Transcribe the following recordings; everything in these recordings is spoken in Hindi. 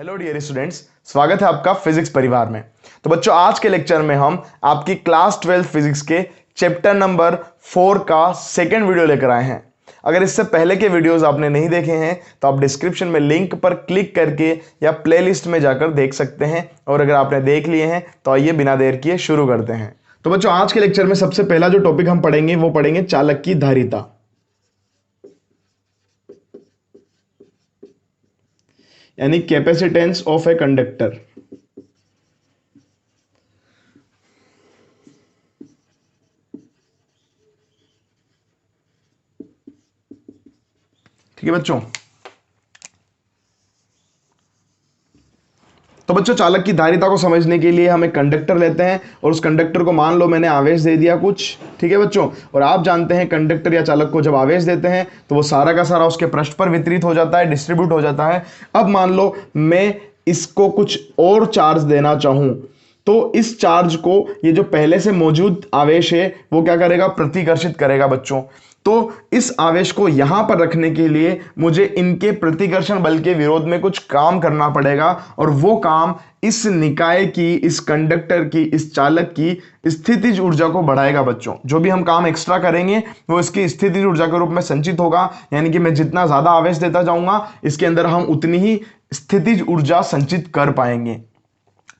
हेलो डियर स्टूडेंट्स, स्वागत है आपका फिजिक्स परिवार में। तो बच्चों, आज के लेक्चर में हम आपकी क्लास 12 फिजिक्स के चैप्टर नंबर 4 का सेकेंड वीडियो लेकर आए हैं। अगर इससे पहले के वीडियोस आपने नहीं देखे हैं तो आप डिस्क्रिप्शन में लिंक पर क्लिक करके या प्लेलिस्ट में जाकर देख सकते हैं, और अगर आपने देख लिए हैं तो आइए बिना देर किए शुरू करते हैं। तो बच्चों, आज के लेक्चर में सबसे पहला जो टॉपिक हम पढ़ेंगे वो पढ़ेंगे चालक की धारिता, यानी कैपेसिटेंस ऑफ ए कंडक्टर। ठीक है बच्चों। तो बच्चों, चालक की धारिता को समझने के लिए हम एक कंडक्टर लेते हैं और उस कंडक्टर को मान लो मैंने आवेश दे दिया कुछ। ठीक है बच्चों, और आप जानते हैं कंडक्टर या चालक को जब आवेश देते हैं तो वो सारा का सारा उसके पृष्ठ पर वितरित हो जाता है, डिस्ट्रीब्यूट हो जाता है। अब मान लो मैं इसको कुछ और चार्ज देना चाहूं तो इस चार्ज को ये जो पहले से मौजूद आवेश है वो क्या करेगा, प्रतिकर्षित करेगा बच्चों। तो इस आवेश को यहां पर रखने के लिए मुझे इनके प्रतिकर्षण बल के विरोध में कुछ काम करना पड़ेगा, और वो काम इस निकाय की, इस कंडक्टर की, इस चालक की स्थितिज ऊर्जा को बढ़ाएगा बच्चों। जो भी हम काम एक्स्ट्रा करेंगे वो इसकी स्थितिज ऊर्जा के रूप में संचित होगा, यानी कि मैं जितना ज्यादा आवेश देता जाऊंगा इसके अंदर हम उतनी ही स्थितिज ऊर्जा संचित कर पाएंगे।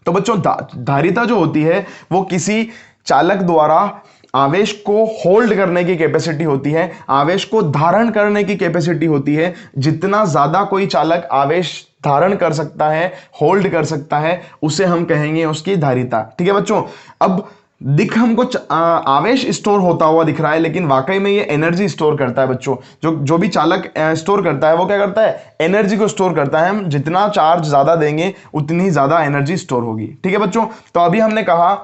तो बच्चों, धारिता जो होती है वो किसी चालक द्वारा आवेश को होल्ड करने की कैपेसिटी होती है, आवेश को धारण करने की कैपेसिटी होती है। जितना ज्यादा कोई चालक आवेश धारण कर सकता है, होल्ड कर सकता है, उसे हम कहेंगे उसकी धारिता। ठीक है बच्चों। अब हमको आवेश स्टोर होता हुआ दिख रहा है, लेकिन वाकई में ये एनर्जी स्टोर करता है बच्चों। जो भी चालक स्टोर करता है वो क्या करता है, एनर्जी को स्टोर करता है। हम जितना चार्ज ज्यादा देंगे उतनी ज्यादा एनर्जी स्टोर होगी। ठीक है बच्चों। तो अभी हमने कहा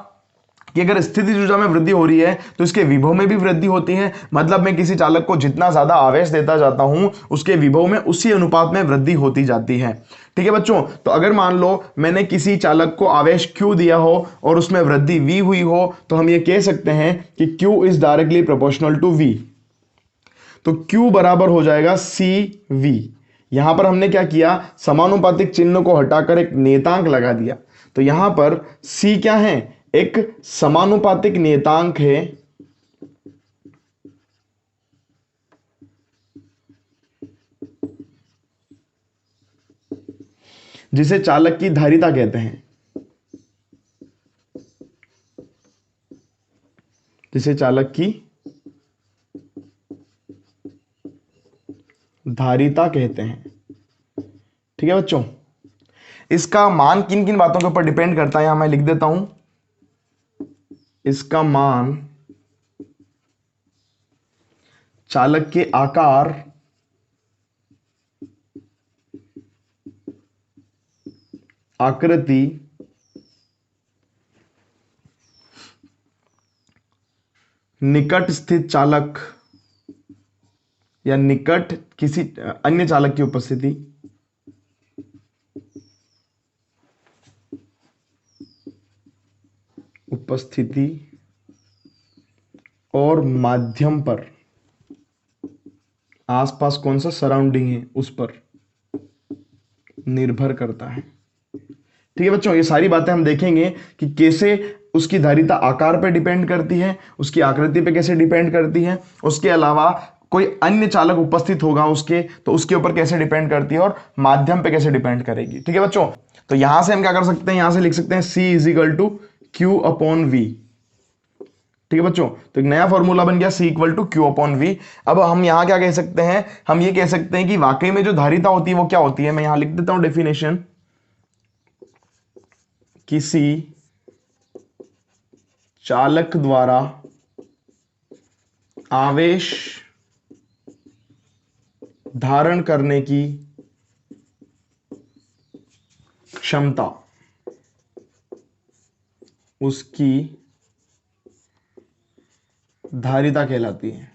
कि अगर स्थितिज ऊर्जा में वृद्धि हो रही है तो इसके विभव में भी वृद्धि होती है। मतलब मैं किसी चालक को जितना ज्यादा आवेश देता जाता हूं उसके विभव में उसी अनुपात में वृद्धि होती जाती है। ठीक है बच्चों। तो अगर मान लो मैंने किसी चालक को आवेश Q दिया हो और उसमें वृद्धि V हुई हो तो हम ये कह सकते हैं कि Q is directly proportional to V। तो Q बराबर हो जाएगा CV। यहां पर हमने क्या किया, समानुपातिक चिन्ह को हटाकर एक नियतांक लगा दिया। तो यहां पर C क्या है, एक समानुपातिक नियतांक है जिसे चालक की धारिता कहते हैं, जिसे चालक की धारिता कहते हैं। ठीक है बच्चों। इसका मान किन किन बातों के ऊपर डिपेंड करता है, यहां मैं लिख देता हूं। इसका मान चालक के आकार, आकृति, निकट स्थित चालक या निकट किसी अन्य चालक की उपस्थिति, और माध्यम पर, आसपास कौन सा सराउंडिंग है उस पर निर्भर करता है। ठीक है बच्चों। ये सारी बातें हम देखेंगे कि कैसे उसकी धारिता आकार पे डिपेंड करती है, उसकी आकृति पे कैसे डिपेंड करती है, उसके अलावा कोई अन्य चालक उपस्थित होगा उसके तो उसके ऊपर कैसे डिपेंड करती है, और माध्यम पे कैसे डिपेंड करेगी। ठीक है बच्चों। तो यहां से हम क्या कर सकते हैं, यहां से लिख सकते हैं C is equal to Q/V। ठीक है बच्चों। तो एक नया फॉर्मूला बन गया C इक्वल टू Q/V। अब हम यहां क्या कह सकते हैं, हम ये कह सकते हैं कि वाकई में जो धारिता होती है वो क्या होती है। मैं यहां लिख देता हूं डेफिनेशन, किसी चालक द्वारा आवेश धारण करने की क्षमता उसकी धारिता कहलाती है।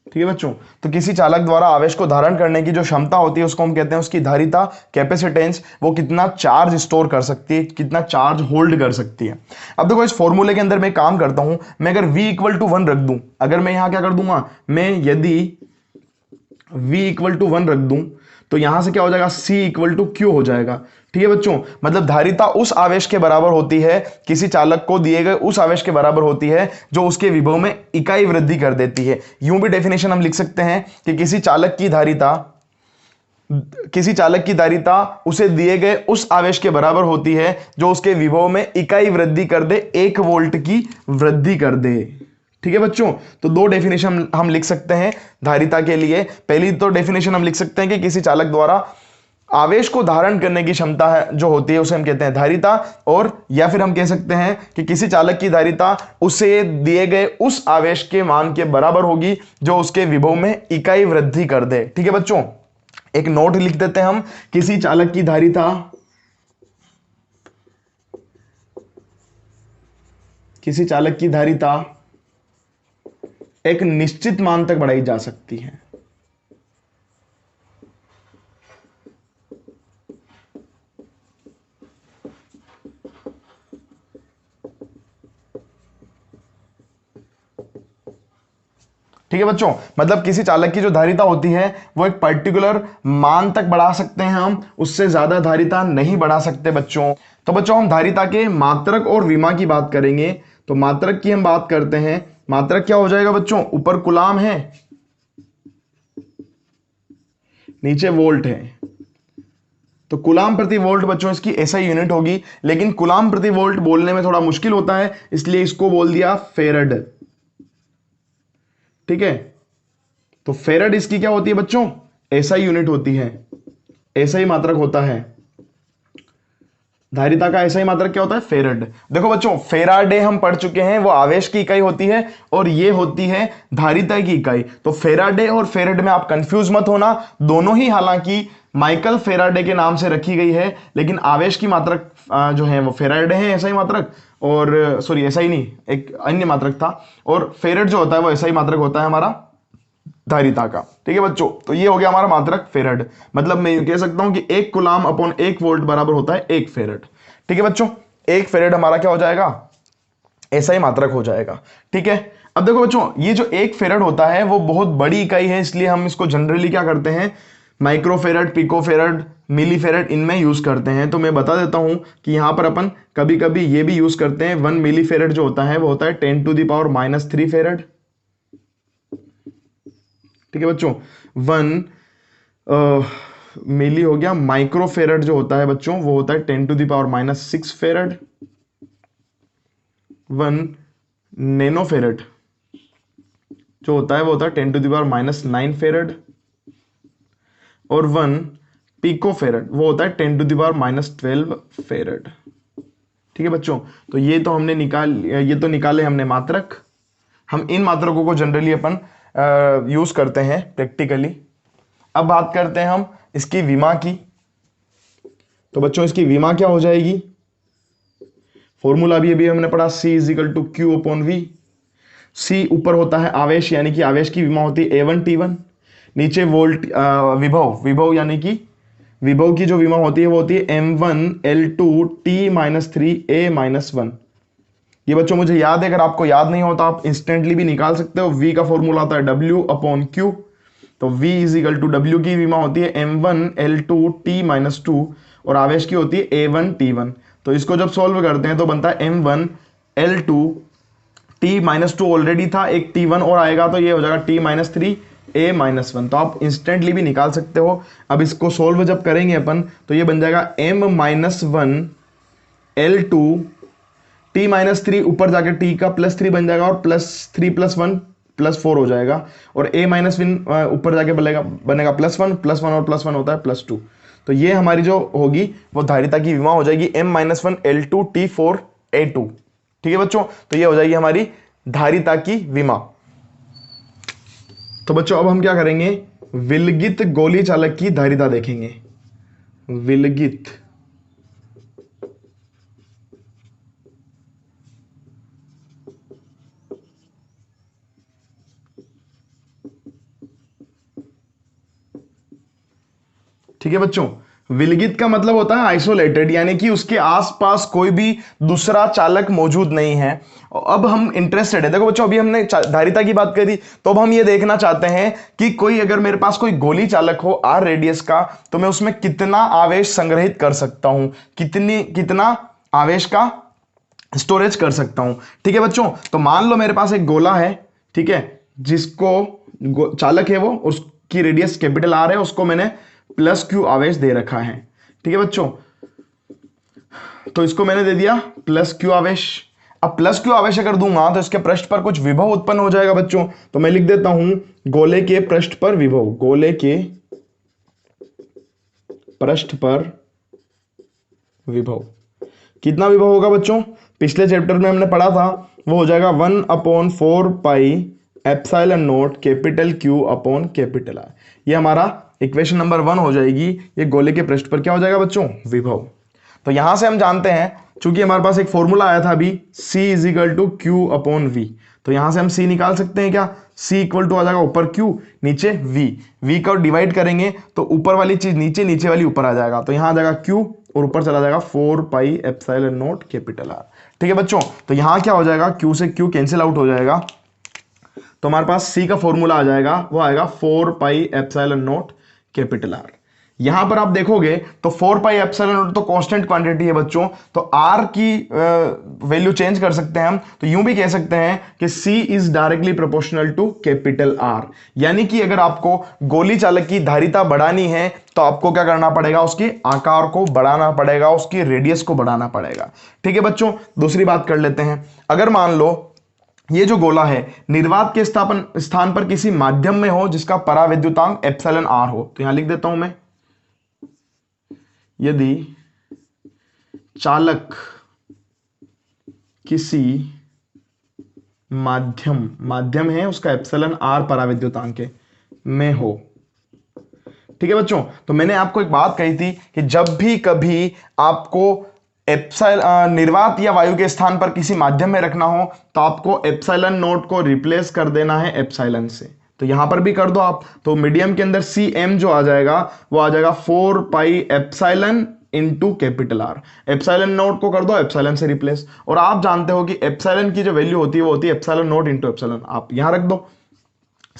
ठीक है बच्चों। तो किसी चालक द्वारा आवेश को धारण करने की जो क्षमता होती है उसको हम कहते हैं उसकी धारिता, कैपेसिटेंस। वो कितना चार्ज स्टोर कर सकती है, कितना चार्ज होल्ड कर सकती है। अब देखो, इस फॉर्मूले के अंदर मैं काम करता हूं, मैं अगर V = 1 रख दूं, अगर मैं यहां क्या कर दूंगा, मैं यदि V इक्वल टू 1 रख दूं तो यहां से क्या हो जाएगा, C इक्वल टू Q हो जाएगा। ठीक है बच्चों, मतलब धारिता उस आवेश के बराबर होती है, किसी चालक को दिए गए उस आवेश के बराबर होती है जो उसके विभव में इकाई वृद्धि कर देती है। यूं भी डेफिनेशन हम लिख सकते हैं कि किसी चालक की धारिता उसे दिए गए उस आवेश के बराबर होती है जो उसके विभव में इकाई वृद्धि कर दे, 1 वोल्ट की वृद्धि कर दे। ठीक है बच्चों, तो दो डेफिनेशन हम लिख सकते हैं धारिता के लिए। पहली तो डेफिनेशन हम लिख सकते हैं कि किसी चालक द्वारा आवेश को धारण करने की क्षमता है जो होती है उसे हम कहते हैं धारिता, और या फिर हम कह सकते हैं कि किसी चालक की धारिता उसे दिए गए उस आवेश के मान के बराबर होगी जो उसके विभव में इकाई वृद्धि कर दे। ठीक है बच्चों, एक नोट लिख देते हैं हम, किसी चालक की धारिता एक निश्चित मान तक बढ़ाई जा सकती है। ठीक है बच्चों, मतलब किसी चालक की जो धारिता होती है वो एक पर्टिकुलर मान तक बढ़ा सकते हैं हम, उससे ज्यादा धारिता नहीं बढ़ा सकते बच्चों। तो बच्चों हम धारिता के मात्रक और विमा की बात करेंगे। तो मात्रक की हम बात करते हैं, मात्रक क्या हो जाएगा बच्चों, ऊपर कूलाम है नीचे वोल्ट है, तो कूलाम प्रति वोल्ट बच्चों इसकी एसआई यूनिट होगी। लेकिन कूलाम प्रति वोल्ट बोलने में थोड़ा मुश्किल होता है, इसलिए इसको बोल दिया फेरड। ठीक है, तो फेरड इसकी क्या होती है बच्चों, एसआई यूनिट होती है, एसआई मात्रक होता है। धारिता का एसआई मात्रक क्या होता है, फेरड। देखो बच्चों फेराडे हम पढ़ चुके हैं, वो आवेश की इकाई होती है और ये होती है धारिता की इकाई। तो फेराडे और फेरड में आप कंफ्यूज मत होना, दोनों ही हालांकि माइकल फेराडे के नाम से रखी गई है, लेकिन आवेश की मात्रक जो है वो फेराडे है एसआई मात्रक, और सॉरी एसआई नहीं एक अन्य मात्रक था, और फेरड जो होता है वो एसआई मात्रक होता है हमारा धारिता का। ठीक है बच्चों, तो ये हो गया हमारा मात्रक फेरड। मतलब मैं यूं कह सकता हूं कि 1 कूलाम अपॉन 1 वोल्ट बराबर होता है 1 फेरड। ठीक है बच्चों, 1 फेरड हमारा क्या हो जाएगा, एसआई मात्रक हो जाएगा। ठीक है, अब देखो बच्चों ये जो 1 फेरड होता है वो बहुत बड़ी इकाई है, इसलिए हम इसको जनरली क्या करते हैं, माइक्रो फेरड, पिको फेरड, मिली फेरड इनमें यूज करते हैं। तो मैं बता देता हूं कि यहां पर अपन कभी कभी ये भी यूज करते हैं, 1 मिली फेरड जो होता है वो होता है 10⁻³ फेरड। ठीक है बच्चों, 1 मिली हो गया, माइक्रो फेरड जो होता है बच्चों वो होता है 10⁻⁶ फेरड। 1 नैनो फेरड जो होता है वो होता है 10⁻⁹ फेरड, और 1 पिको फेरड वो होता है 10⁻12 फेरड। ठीक है बच्चों, तो ये तो निकाले हमने मात्रक। हम इन मात्रकों को जनरली अपन यूज करते हैं प्रैक्टिकली। अब बात करते हैं हम इसकी विमा की। तो बच्चों इसकी विमा क्या हो जाएगी, फॉर्मूला भी अभी हमने पढ़ा, C is equal to Q upon V। C ऊपर होता है आवेश, यानी कि आवेश की विमा होती है A1T1, नीचे वोल्ट विभव यानी कि विभव की जो विमा होती है वो होती है M1L2T-3A-1। ये बच्चों मुझे याद है, अगर आपको याद नहीं होता आप इंस्टेंटली भी निकाल सकते हो। V का फॉर्मूला आता है W अपॉन Q, तो V is equal to W की विमा होती है M1L2T-2 और आवेश की होती है A1T1। तो इसको जब सॉल्व करते हैं तो बनता है M1L2T-2 ऑलरेडी था, एक T1 और आएगा तो ये हो जाएगा T-3A-1। तो आप इंस्टेंटली भी निकाल सकते हो। अब इसको सॉल्व जब करेंगे अपन तो ये बन जाएगा M-1L2T-3 ऊपर जाके T का +3 बन जाएगा और +3 + 1 +4 हो जाएगा, और A-1 ऊपर जाके बनेगा +1 +1 और +1 होता है +2। तो ये हमारी जो होगी वो धारिता की विमा हो जाएगी M-1L2T4A2। ठीक है बच्चों, तो ये हो जाएगी हमारी धारिता की विमा। तो बच्चों अब हम क्या करेंगे, विलगित गोली चालक की धारिता देखेंगे। विलगित ठीक है बच्चों, विलगित का मतलब होता है आइसोलेटेड, यानी कि उसके आसपास कोई भी दूसरा चालक मौजूद नहीं है। अब हम इंटरेस्टेड है, देखो बच्चों अभी हमने धारिता की बात करी, तो अब हम ये देखना चाहते हैं कि कोई अगर मेरे पास कोई गोली चालक हो आर रेडियस का, तो मैं उसमें कितना आवेश संग्रहित कर सकता हूं, कितना आवेश का स्टोरेज कर सकता हूं। ठीक है बच्चों, तो मान लो मेरे पास एक गोला है, ठीक है, जिसको चालक है वो, उसकी रेडियस कैपिटल आर है, उसको मैंने प्लस क्यू आवेश दे रखा है। ठीक है बच्चों, तो इसको मैंने दे दिया प्लस क्यू आवेश। अब प्लस क्यू आवेश अगर दूंगा तो इसके पृष्ठ पर कुछ विभव उत्पन्न हो जाएगा बच्चों, तो मैं लिख देता हूं गोले के पृष्ठ पर विभव, गोले के पृष्ठ पर विभव। कितना विभव होगा बच्चों, पिछले चैप्टर में हमने पढ़ा था, वो हो जाएगा 1/4 pi epsilon not capital Q upon capital R. ये हमारा इक्वेशन नंबर 1 हो जाएगी। ये गोले के पृष्ठ पर क्या हो जाएगा बच्चों, विभव। तो यहां से हम जानते हैं, चूंकि हमारे पास एक फॉर्मूला आया था अभी, C is equal to Q upon V, तो यहां से हम C निकाल सकते हैं क्या, C इक्वल टू आ जाएगा ऊपर Q नीचे V का डिवाइड करेंगे तो ऊपर वाली चीज नीचे, नीचे वाली ऊपर आ जाएगा, तो यहां आ जाएगा Q और ऊपर चला जाएगा 4 pi epsilon not capital R. ठीक है बच्चों, तो यहां क्या हो जाएगा, Q से Q कैंसिल आउट हो जाएगा, तो हमारे पास C का फॉर्मूला आ जाएगा, वो आएगा 4 pi epsilon not capital R. यहां पर आप देखोगे तो 4 पाई एप्सिलॉन नॉट तो कांस्टेंट क्वांटिटी है बच्चों, तो R की वैल्यू चेंज कर सकते हैं हम, तो यूं भी कह सकते हैं कि C is directly proportional to capital R। यानी कि अगर आपको गोली चालक की धारिता बढ़ानी है तो आपको क्या करना पड़ेगा, उसके आकार को बढ़ाना पड़ेगा, उसकी रेडियस को बढ़ाना पड़ेगा। ठीक है बच्चों, दूसरी बात कर लेते हैं, अगर मान लो ये जो गोला है निर्वात के स्थान पर किसी माध्यम में हो जिसका परावैद्युतांक एप्सिलॉन आर हो, तो यहां लिख देता हूं मैं, यदि चालक किसी माध्यम है उसका एप्सिलॉन आर परावैद्युतांक में हो। ठीक है बच्चों, तो मैंने आपको एक बात कही थी कि जब भी कभी आपको निर्वात या वायु के स्थान पर किसी माध्यम में रखना हो तो आपको एप्सिलॉन नोट को रिप्लेस कर देना है एप्सिलॉन से, तो यहां पर भी कर दो आप, तो मीडियम के अंदर CM जो आ जाएगा वो आ जाएगा 4 pi epsilon into capital are. Epsilon note को कर दो एप्सिलॉन से रिप्लेस, और आप जानते हो कि एप्सिलॉन की जो वैल्यू होती है वो होती है एप्सिलॉन नोट इनटू एप्सिलॉन, आप यहां रख दो,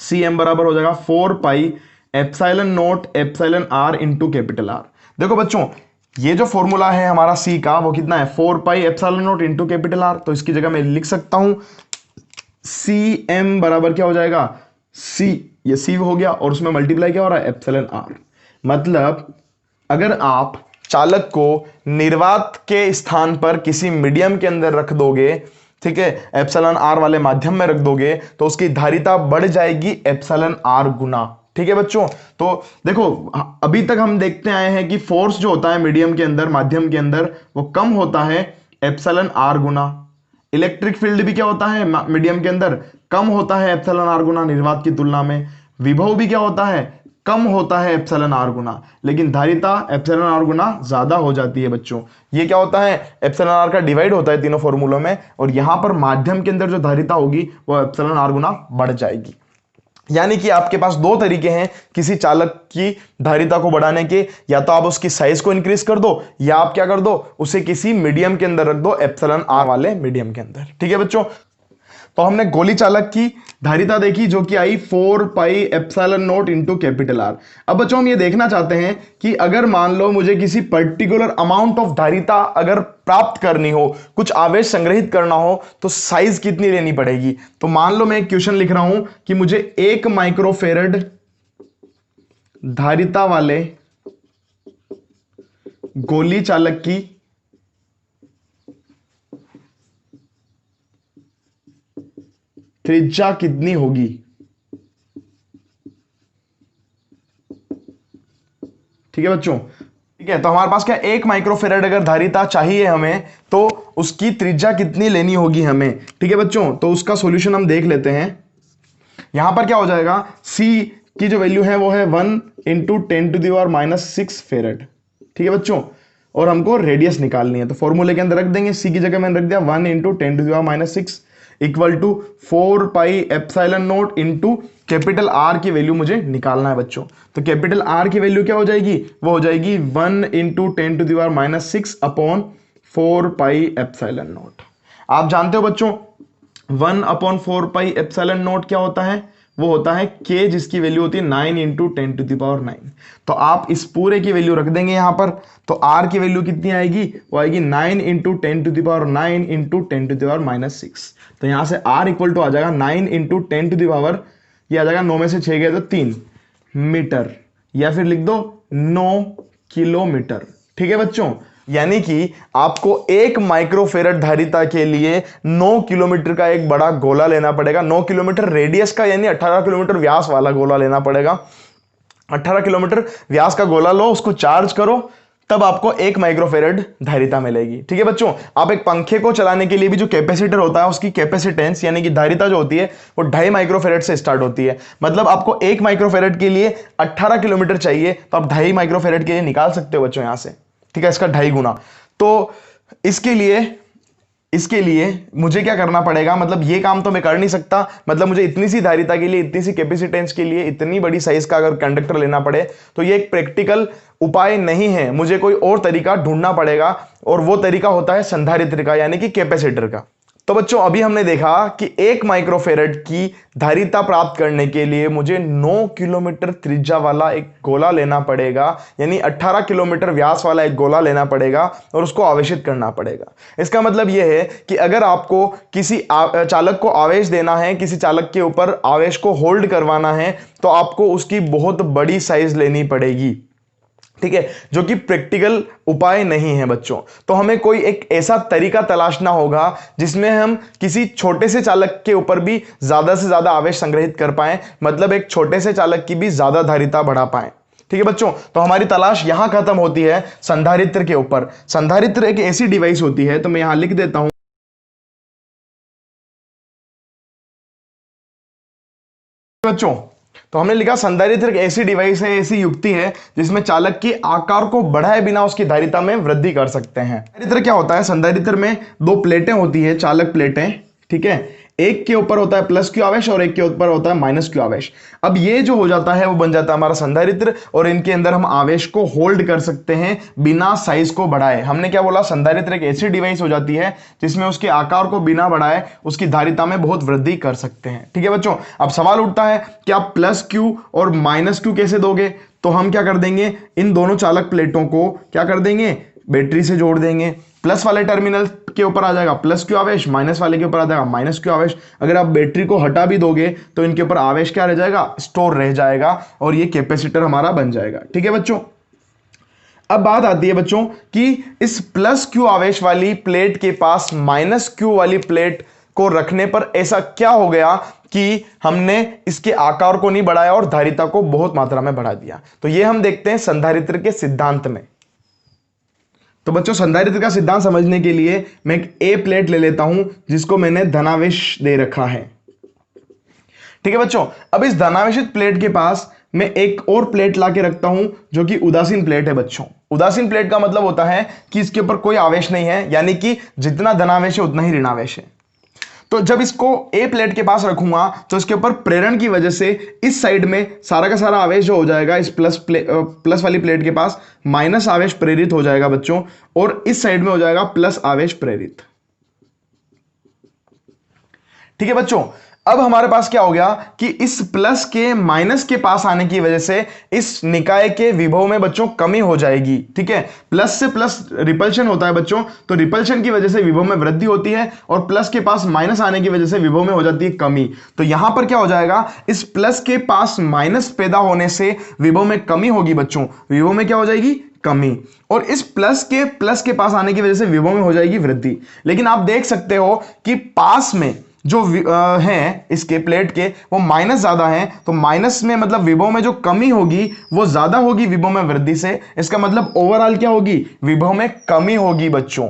CM बराबर हो जाएगा 4 pi epsilon naught epsilon R into capital R. देखो बच्चों ये जो फॉर्मूला है हमारा C का वो कितना है, 4 pi epsilon note into capital are, तो इसकी जगह मैं लिख सकता हूं CM बराबर क्या हो जाएगा, C, ये C हो गया और उसमें मल्टीप्लाई क्या हो रहा है, एप्सिलॉन आर। मतलब अगर आप चालक को निर्वात के स्थान पर किसी मीडियम के अंदर रख दोगे, ठीक है, एप्सिलॉन आर वाले माध्यम में रख दोगे, तो उसकी धारिता बढ़ जाएगी एप्सिलॉन आर गुना। ठीक है बच्चों, तो देखो अभी तक हम देखते आए हैं कि फोर्स जो होता है मीडियम के अंदर, माध्यम के अंदर, वो कम होता है एप्सिलॉन आर गुना। इलेक्ट्रिक फील्ड भी क्या होता है मीडियम के अंदर, कम होता है एप्सिलॉन आर गुना निर्वात की तुलना में। विभव भी क्या होता है, कम होता है एप्सिलॉन आर गुना, लेकिन धारिता एप्सिलॉन आर गुना ज्यादा हो जाती है बच्चों। ये क्या होता है, एप्सिलॉन आर का डिवाइड होता है तीनों फॉर्मूलों में, और यहां पर माध्यम के अंदर जो धारिता होगी वो एप्सिलॉन आर गुना बढ़ जाएगी। यानी कि आपके पास दो तरीके हैं किसी चालक की धारिता को बढ़ाने के, या तो आप उसकी साइज को इंक्रीज कर दो, या आप क्या कर दो, उसे किसी मीडियम के अंदर रख दो, एप्सिलॉन आर वाले मीडियम के अंदर। ठीक है बच्चों, तो हमने गोली चालक की धारिता देखी जो कि आई 4 pi epsilon note into capital are. अब बच्चों हम ये देखना चाहते हैं कि अगर मान लो मुझे किसी पर्टिकुलर अमाउंट ऑफ धारिता अगर प्राप्त करनी हो, कुछ आवेश संग्रहित करना हो, तो साइज कितनी लेनी पड़ेगी। तो मान लो मैं एक क्वेश्चन लिख रहा हूं कि मुझे 1 माइक्रोफेरेड धारिता वाले गोली चालक की त्रिज्या कितनी होगी। ठीक है बच्चों, ठीक है, तो हमारे पास क्या 1 माइक्रोफेरेड अगर धारिता चाहिए हमें, तो उसकी त्रिज्या कितनी लेनी होगी हमें। ठीक है बच्चों, तो उसका सॉल्यूशन हम देख लेते हैं। यहां पर क्या हो जाएगा, C की जो वैल्यू है वो है 1 इंटू 10⁻⁻6 फेरेड। ठीक है बच्चों, और हमको रेडियस निकालनी है, तो फॉर्मूले के अंदर रख देंगे, C की जगह मैंने रख दिया 1 into 10⁻6 equal to 4 pi epsilon naught into capital R की वैल्यू मुझे निकालना है बच्चों। तो कैपिटल आर की वैल्यू क्या हो जाएगी, वो हो जाएगी 1 into 10⁻⁻6 upon 4 pi epsilon not. आप जानते हो बच्चों 1 अपॉन 4 पाई एप्सिलॉन नॉट क्या होता है, वो होता है k, जिसकी वैल्यू होती है 9 इंटू 10⁻9। तो आप इस पूरे की वैल्यू रख देंगे यहां पर, तो r की वैल्यू कितनी आएगी, वो आएगी 9 इंटू 10⁻9 इंटू 10⁻6। तो यहां से r इक्वल टू आ जाएगा 9 इंटू 10 ये आ जाएगा 9 में से 6 गए तो 3 मीटर, या फिर लिख दो 9 किलोमीटर। ठीक है बच्चों, यानी कि आपको 1 माइक्रोफेरेड धारिता के लिए 9 किलोमीटर का एक बड़ा गोला लेना पड़ेगा, 9 किलोमीटर रेडियस का, यानी 18 किलोमीटर व्यास वाला गोला लेना पड़ेगा। 18 किलोमीटर व्यास का गोला लो, उसको चार्ज करो, तब आपको 1 माइक्रोफेरेड धारिता मिलेगी। ठीक है बच्चों, आप एक पंखे को चलाने के लिए भी जो कैपेसिटर होता है उसकी कैपेसिटेंस यानी कि धारिता जो होती है वो 2.5 माइक्रोफेरेड से स्टार्ट होती है। मतलब आपको 1 माइक्रोफेरेड के लिए 18 किलोमीटर चाहिए, तो आप 2.5 माइक्रोफेरेड के लिए निकाल सकते हो बच्चों यहां से। ठीक है, इसका 2.5 गुना। तो इसके लिए मुझे क्या करना पड़ेगा, मतलब ये काम तो मैं कर नहीं सकता, मतलब मुझे इतनी सी धारिता के लिए, इतनी सी कैपेसिटेंस के लिए इतनी बड़ी साइज का अगर कंडक्टर लेना पड़े तो ये एक प्रैक्टिकल उपाय नहीं है, मुझे कोई और तरीका ढूंढना पड़ेगा, और वो तरीका होता है संधारित्र का यानी कि कैपेसिटर का। तो बच्चों अभी हमने देखा कि 1 माइक्रोफेरेड की धारिता प्राप्त करने के लिए मुझे 9 किलोमीटर त्रिज्या वाला एक गोला लेना पड़ेगा, यानी 18 किलोमीटर व्यास वाला एक गोला लेना पड़ेगा और उसको आवेशित करना पड़ेगा। इसका मतलब यह है कि अगर आपको किसी चालक को आवेश देना है, किसी चालक के ऊपर आवेश को होल्ड करवाना है, तो आपको उसकी बहुत बड़ी साइज लेनी पड़ेगी। ठीक है, जो कि प्रैक्टिकल उपाय नहीं है बच्चों। तो हमें कोई एक ऐसा तरीका तलाशना होगा जिसमें हम किसी छोटे से चालक के ऊपर भी ज्यादा से ज्यादा आवेश संग्रहित कर पाएं, मतलब एक छोटे से चालक की भी ज्यादा धारिता बढ़ा पाएं। ठीक है बच्चों, तो हमारी तलाश यहां खत्म होती है संधारित्र के ऊपर। संधारित्र एक ऐसी डिवाइस होती है, तो मैं यहां लिख देता हूं बच्चों। तो हमने लिखा संधारित्र एक ऐसी डिवाइस है, ऐसी युक्ति है जिसमें चालक के आकार को बढ़ाए बिना उसकी धारिता में वृद्धि कर सकते हैं। संधारित्र क्या होता है, संधारित्र में 2 प्लेटें होती है, चालक प्लेटें। ठीक है, एक के ऊपर होता है प्लस क्यू आवेश और एक के ऊपर होता है माइनस क्यू आवेश। अब ये जो हो जाता है वो बन जाता है हमारा संधारित्र, और इनके अंदर हम आवेश को होल्ड कर सकते हैं बिना साइज को बढ़ाए। हमने क्या बोला, संधारित्र एक ऐसी डिवाइस हो जाती है जिसमें उसके आकार को बिना बढ़ाए उसकी धारिता में बहुत वृद्धि कर सकते हैं। ठीक है बच्चों, अब सवाल उठता है कि आप प्लस क्यू और माइनस क्यू कैसे दोगे। तो हम क्या कर देंगे, इन दोनों चालक प्लेटों को क्या कर देंगे, बैटरी से जोड़ देंगे। प्लस वाले टर्मिनल के ऊपर आ जाएगा प्लस क्यू आवेश, माइनस वाले के ऊपर आ जाएगा माइनस क्यू आवेश। अगर आप बैटरी को हटा भी दोगे तो इनके ऊपर आवेश क्या रह जाएगा, स्टोर रह जाएगा, और ये कैपेसिटर हमारा बन जाएगा। ठीक है बच्चों, अब बात आती है बच्चों कि इस प्लस क्यू आवेश वाली प्लेट के पास माइनस क्यू वाली प्लेट को रखने पर ऐसा क्या हो गया कि हमने इसके आकार को नहीं बढ़ाया और धारिता को बहुत मात्रा में बढ़ा दिया। तो ये हम देखते हैं संधारित्र के सिद्धांत में। तो बच्चों संधारित्र का सिद्धांत समझने के लिए मैं एक ए प्लेट ले लेता हूं जिसको मैंने धनावेश दे रखा है। ठीक है बच्चों, अब इस धनावेशित प्लेट के पास मैं एक और प्लेट लाके रखता हूं जो कि उदासीन प्लेट है बच्चों। उदासीन प्लेट का मतलब होता है कि इसके ऊपर कोई आवेश नहीं है, यानी कि जितना धनावेश है उतना ही ऋणावेश है। तो जब इसको ए प्लेट के पास रखूंगा तो इसके ऊपर प्रेरण की वजह से इस साइड में सारा का सारा आवेश जो हो जाएगा इस प्लस वाली प्लेट के पास माइनस आवेश प्रेरित हो जाएगा बच्चों, और इस साइड में हो जाएगा प्लस आवेश प्रेरित। ठीक है बच्चों, अब हमारे पास क्या हो गया कि इस प्लस के माइनस के पास आने की वजह से इस निकाय के विभव में बच्चों कमी हो जाएगी। ठीक है, प्लस से प्लस रिपल्शन होता है बच्चों, तो रिपल्शन की वजह से विभव में वृद्धि होती है, और प्लस के पास माइनस आने की वजह से विभव में हो जाती है कमी। तो यहां पर क्या हो जाएगा, इस प्लस के पास माइनस पैदा होने से विभव में कमी होगी बच्चों, विभव में क्या हो जाएगी, कमी, और इस प्लस के पास आने की वजह से विभव में हो जाएगी वृद्धि। लेकिन आप देख सकते हो कि पास में जो है इसके प्लेट के वो माइनस ज्यादा है, तो माइनस में मतलब विभव में जो कमी होगी वो ज्यादा होगी विभव में वृद्धि से। इसका मतलब ओवरऑल क्या होगी, विभव में कमी होगी बच्चों,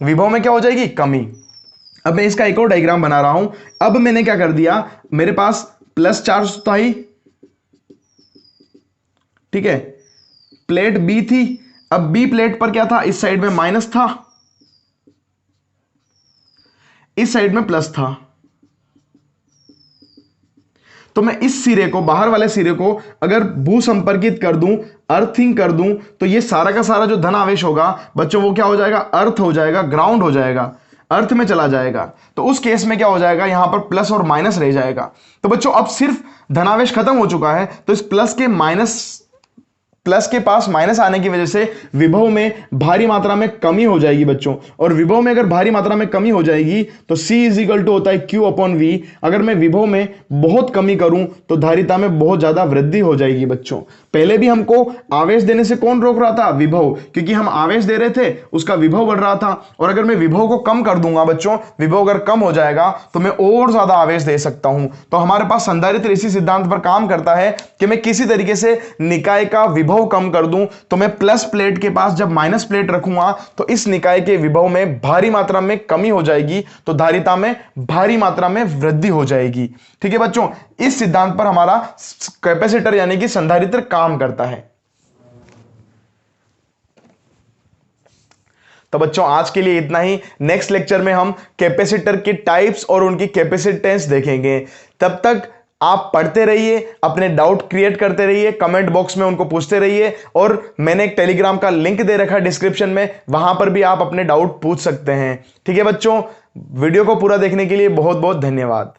विभव में क्या हो जाएगी, कमी। अब मैं इसका एक और डायग्राम बना रहा हूं। अब मैंने क्या कर दिया, मेरे पास प्लस चार्ज था ही, ठीक है, प्लेट बी थी। अब बी प्लेट पर क्या था, इस साइड में माइनस था, इस साइड में प्लस था। तो मैं इस सिरे को, बाहर वाले सिरे को अगर भू संपर्कित कर दूं, अर्थिंग कर दूं, तो ये सारा का सारा जो धन आवेश होगा बच्चों वो क्या हो जाएगा, अर्थ हो जाएगा, ग्राउंड हो जाएगा, अर्थ में चला जाएगा। तो उस केस में क्या हो जाएगा, यहां पर प्लस और माइनस रह जाएगा। तो बच्चों अब सिर्फ धनावेश खत्म हो चुका है, तो इस प्लस के पास माइनस आने की वजह से विभव में भारी मात्रा में कमी हो जाएगी बच्चों। और विभव में अगर भारी मात्रा में कमी हो जाएगी तो C इज इक्वल टू होता है Q अपॉन V। अगर मैं विभव में बहुत कमी करूं तो धारिता में बहुत ज्यादा वृद्धि हो जाएगी बच्चों। पहले भी हमको आवेश देने से कौन रोक रहा था, विभव, क्योंकि हम आवेश दे रहे थे, उसका विभव बढ़ रहा था। और अगर मैं विभव को कम कर दूंगा बच्चों, विभव अगर कम हो जाएगा तो मैं और ज्यादा आवेश दे सकता हूं। तो हमारे पास संधारित्र इसी सिद्धांत पर काम करता है कि मैं किसी तरीके से निकाय का विभव कम कर दूं, तो मैं प्लस प्लेट के पास जब माइनस प्लेट रखूंगा तो इस निकाय के विभव में भारी मात्रा में कमी हो जाएगी, तो धारिता में भारी मात्रा में वृद्धि हो जाएगी। ठीक है बच्चों, इस सिद्धांत पर हमारा कैपेसिटर यानी कि संधारित्र काम करता है। तो बच्चों आज के लिए इतना ही। नेक्स्ट लेक्चर में हम कैपेसिटर के टाइप्स और उनकी कैपेसिटेंस देखेंगे। तब तक आप पढ़ते रहिए, अपने डाउट क्रिएट करते रहिए, कमेंट बॉक्स में उनको पूछते रहिए। और मैंने एक टेलीग्राम का लिंक दे रखा है डिस्क्रिप्शन में, वहां पर भी आप अपने डाउट पूछ सकते हैं। ठीक है बच्चों, वीडियो को पूरा देखने के लिए बहुत बहुत धन्यवाद।